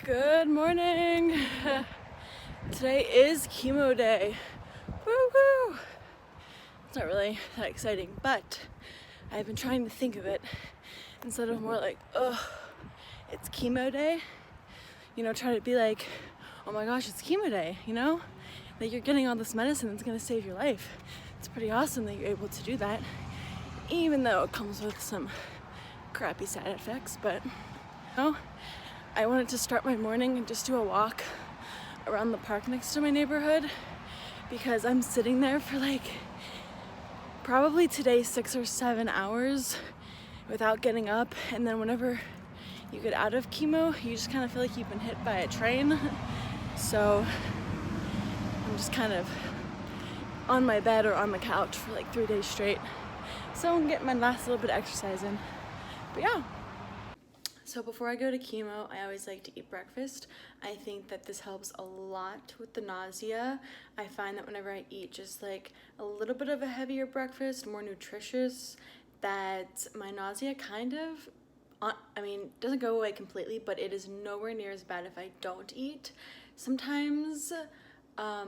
Good morning. Today is chemo day. Woo woo. It's not really that exciting, but I've been trying to think of it instead of more like, oh, it's chemo day. Try to be like, oh my gosh, it's chemo day, Like you're getting all this medicine that's gonna save your life. It's pretty awesome that you're able to do that, even though it comes with some crappy side effects, but I wanted to start my morning and just do a walk around the park next to my neighborhood because I'm sitting there for probably today 6 or 7 hours without getting up, and then whenever you get out of chemo you just kind of feel like you've been hit by a train. So I'm just kind of on my bed or on the couch for 3 days straight, so I'm getting my last little bit of exercise in. But yeah. So before I go to chemo, I always like to eat breakfast. I think that this helps a lot with the nausea. I find that whenever I eat just a little bit of a heavier breakfast, more nutritious, that my nausea doesn't go away completely, but it is nowhere near as bad if I don't eat. Sometimes, I've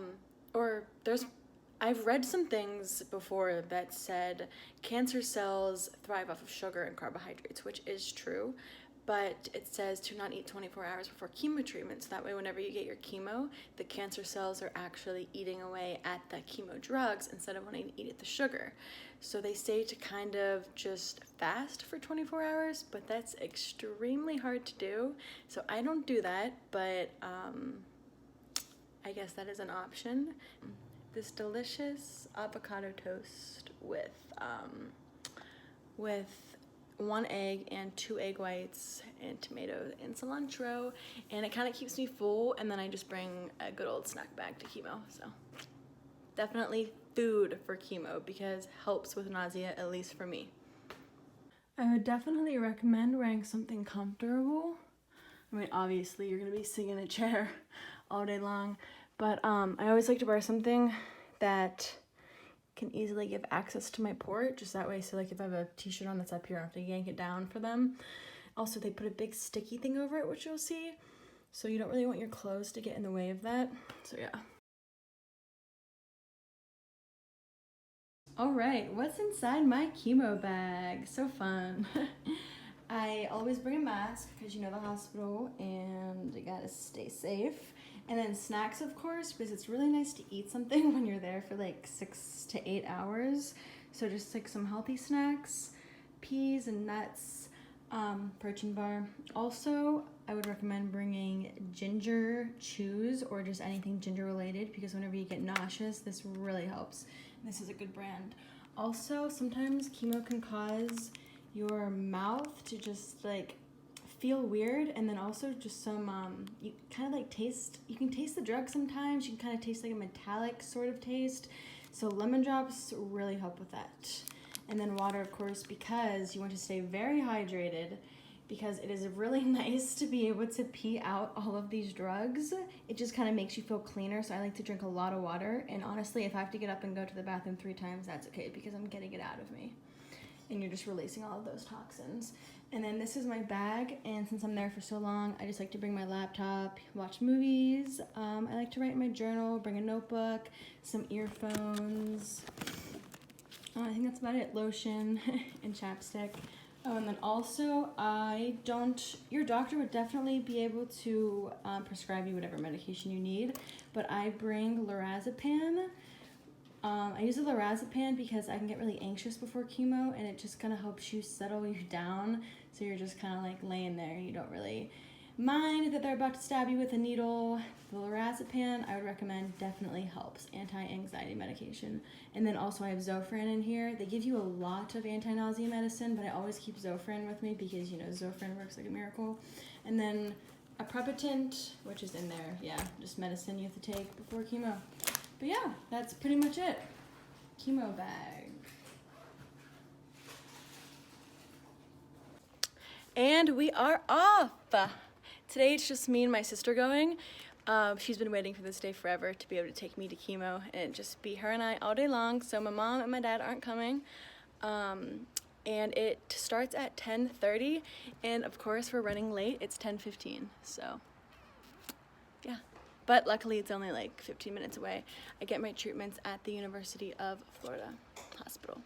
read some things before that said cancer cells thrive off of sugar and carbohydrates, which is true. But it says to not eat 24 hours before chemo treatment, so that way whenever you get your chemo, the cancer cells are actually eating away at the chemo drugs instead of wanting to eat at the sugar. So they say to kind of just fast for 24 hours, but that's extremely hard to do. So I don't do that, but I guess that is an option. This delicious avocado toast with 1 egg and 2 egg whites and tomatoes and cilantro, and it kind of keeps me full, and then I just bring a good old snack bag to chemo. So definitely food for chemo because helps with nausea, at least for me. I would definitely recommend wearing something comfortable. Obviously you're gonna be sitting in a chair all day long, but I always like to wear something that can easily give access to my port, just that way, so if I have a t-shirt on that's up here, I have to yank it down for them. Also, they put a big sticky thing over it, which you'll see, so you don't really want your clothes to get in the way of that. So yeah. All right, what's inside my chemo bag? So fun. I always bring a mask because the hospital and you gotta stay safe. And then snacks, of course, because it's really nice to eat something when you're there for 6 to 8 hours. So just some healthy snacks, peas and nuts, protein bar. Also, I would recommend bringing ginger chews or just anything ginger related, because whenever you get nauseous, this really helps. This is a good brand. Also, sometimes chemo can cause your mouth to just feel weird, and then also just some you kind of you can taste the drug sometimes. You can kind of taste a metallic sort of taste, so lemon drops really help with that. And then water, of course, because you want to stay very hydrated, because it is really nice to be able to pee out all of these drugs. It just kind of makes you feel cleaner, so I like to drink a lot of water. And honestly, if I have to get up and go to the bathroom 3 times, that's okay, because I'm getting it out of me, and you're just releasing all of those toxins. And then this is my bag, and since I'm there for so long, I just like to bring my laptop, watch movies. I like to write in my journal, bring a notebook, some earphones. I think that's about it. Lotion and chapstick. And then also, your doctor would definitely be able to prescribe you whatever medication you need, but I bring lorazepam. I use the lorazepam because I can get really anxious before chemo, and it just kind of helps you settle you down, so you're just kind of laying there. You don't really mind that they're about to stab you with a needle. The lorazepam, I would recommend, definitely helps. Anti-anxiety medication. And then also I have Zofran in here. They give you a lot of anti-nausea medicine, but I always keep Zofran with me because, Zofran works like a miracle. And then a Prepotent, which is in there. Yeah, just medicine you have to take before chemo. But yeah, that's pretty much it. Chemo bag. And we are off! Today it's just me and my sister going. She's been waiting for this day forever to be able to take me to chemo, and it'd just be her and I all day long, so my mom and my dad aren't coming. And it starts at 10:30, and of course we're running late. It's 10:15, so yeah. But luckily it's only like 15 minutes away. I get my treatments at the University of Florida Hospital.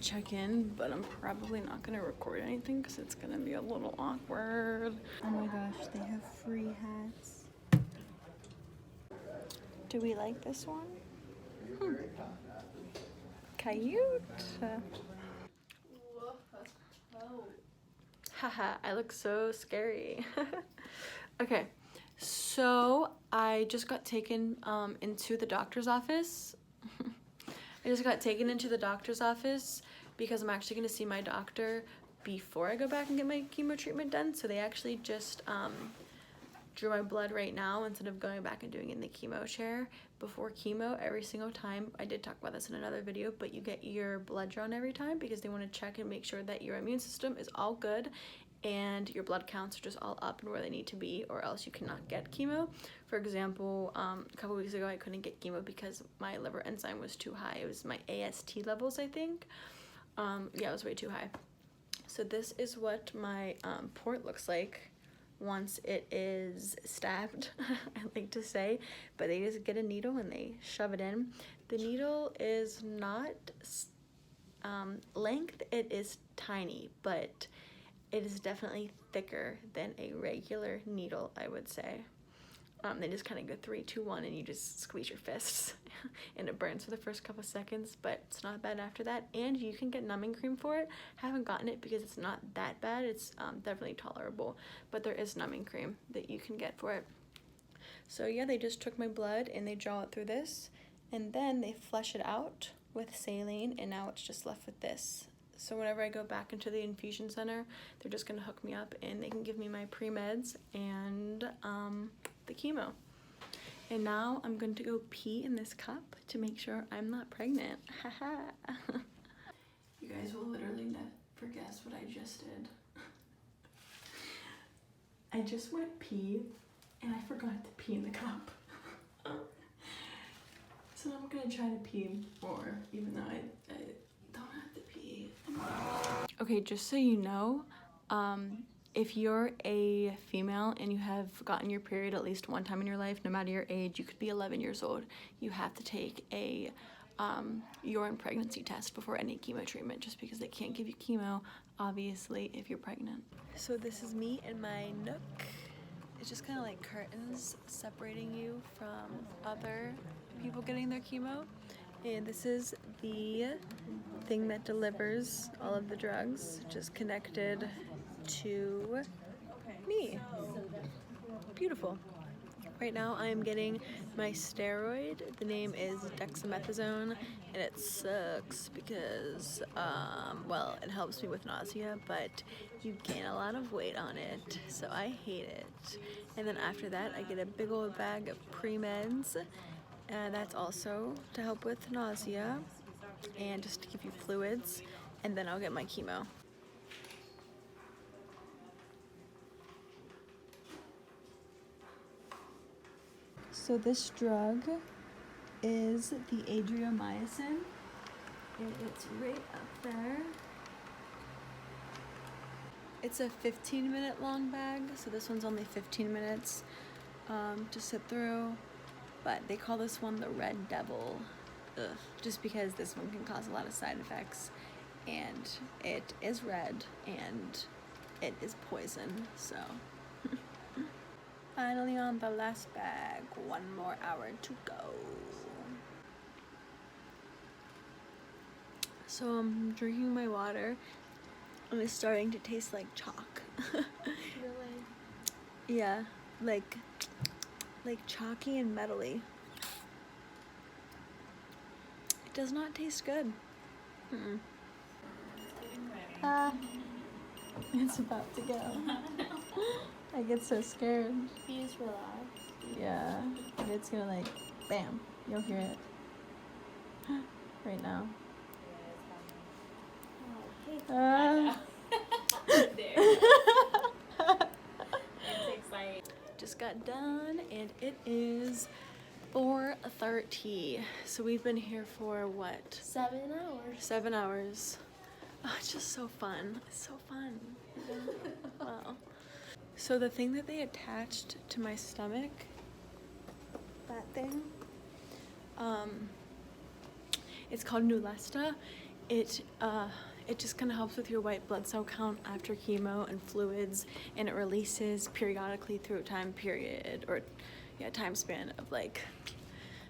Check in, but I'm probably not gonna record anything because it's gonna be a little awkward. Oh my gosh, they have free hats. Do we like this one? Cute. Haha, I look so scary. Okay, so I just got taken into the doctor's office. I just got taken into the doctor's office because I'm actually going to see my doctor before I go back and get my chemo treatment done. So they actually just drew my blood right now instead of going back and doing it in the chemo chair. Before chemo, every single time, I did talk about this in another video, but you get your blood drawn every time because they want to check and make sure that your immune system is all good and your blood counts are just all up and where they need to be, or else you cannot get chemo. For example, a couple weeks ago I couldn't get chemo because my liver enzyme was too high. It was my AST levels, I think. Yeah, it was way too high. So this is what my port looks like once it is stabbed, I like to say, but they just get a needle and they shove it in. The needle is not length, it is tiny, but it is definitely thicker than a regular needle, I would say. They just kind of go 3, 2, 1, and you just squeeze your fists, and it burns for the first couple seconds, but it's not bad after that. And you can get numbing cream for it. Haven't gotten it because it's not that bad. It's definitely tolerable, but there is numbing cream that you can get for it. So yeah, they just took my blood and they draw it through this, and then they flush it out with saline, and now it's just left with this. So whenever I go back into the infusion center, they're just gonna hook me up and they can give me my pre-meds and the chemo. And now I'm going to go pee in this cup to make sure I'm not pregnant. Haha. You guys will literally never guess what I just did. I just went pee and I forgot to pee in the cup. So I'm gonna try to pee more, even though I don't have to pee. Okay, just so you know, if you're a female and you have gotten your period at least one time in your life, no matter your age, you could be 11 years old, you have to take a urine pregnancy test before any chemo treatment, just because they can't give you chemo, obviously, if you're pregnant. So this is me in my nook. It's just kind of like curtains separating you from other people getting their chemo. And this is the thing that delivers all of the drugs, just connected to me. Beautiful. Right now I am getting my steroid. The name is dexamethasone, and it sucks because, well, it helps me with nausea, but you gain a lot of weight on it, so I hate it. And then after that, I get a big old bag of pre-meds, and that's also to help with nausea and just to give you fluids, and then I'll get my chemo. So this drug is the adriamycin, and it's right up there. It's a 15-minute long bag, so this one's only 15 minutes to sit through, but they call this one the Red Devil, just because this one can cause a lot of side effects, and it is red, and it is poison, so... Finally on the last bag, 1 more hour to go. So I'm drinking my water and it's starting to taste like chalk. Really? Yeah, like chalky and metally. It does not taste good. It's about to go. I get so scared. You just relax. Yeah, and it's gonna like, bam, you'll hear it right now. There. RT. So we've been here for what? 7 hours. 7 hours. Oh, it's just so fun. It's so fun. Wow. So the thing that they attached to my stomach, that thing, it's called Neulasta. It just kind of helps with your white blood cell count after chemo and fluids, and it releases periodically through a time span of like,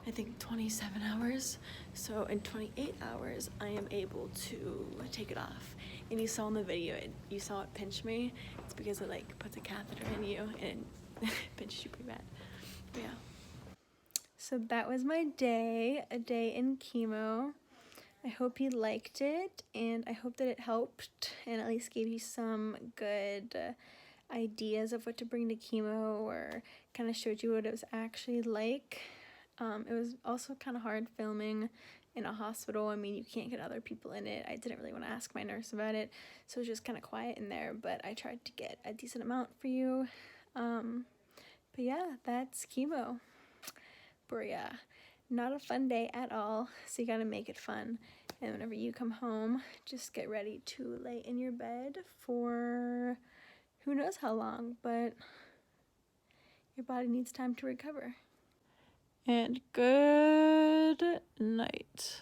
I think 27 hours. So in 28 hours, I am able to take it off. And you saw in the video, you saw it pinch me. It's because it like puts a catheter in you and pinches you pretty bad. But yeah. So that was my day, a day in chemo. I hope you liked it, and I hope that it helped and at least gave you some good ideas of what to bring to chemo, or kind of showed you what it was actually like. It was also kind of hard filming in a hospital. I mean, you can't get other people in it. I didn't really want to ask my nurse about it, so it was just kind of quiet in there, but I tried to get a decent amount for you. But yeah, that's chemo. But yeah, not a fun day at all, so you gotta make it fun. And whenever you come home, just get ready to lay in your bed for who knows how long, but your body needs time to recover. And good night.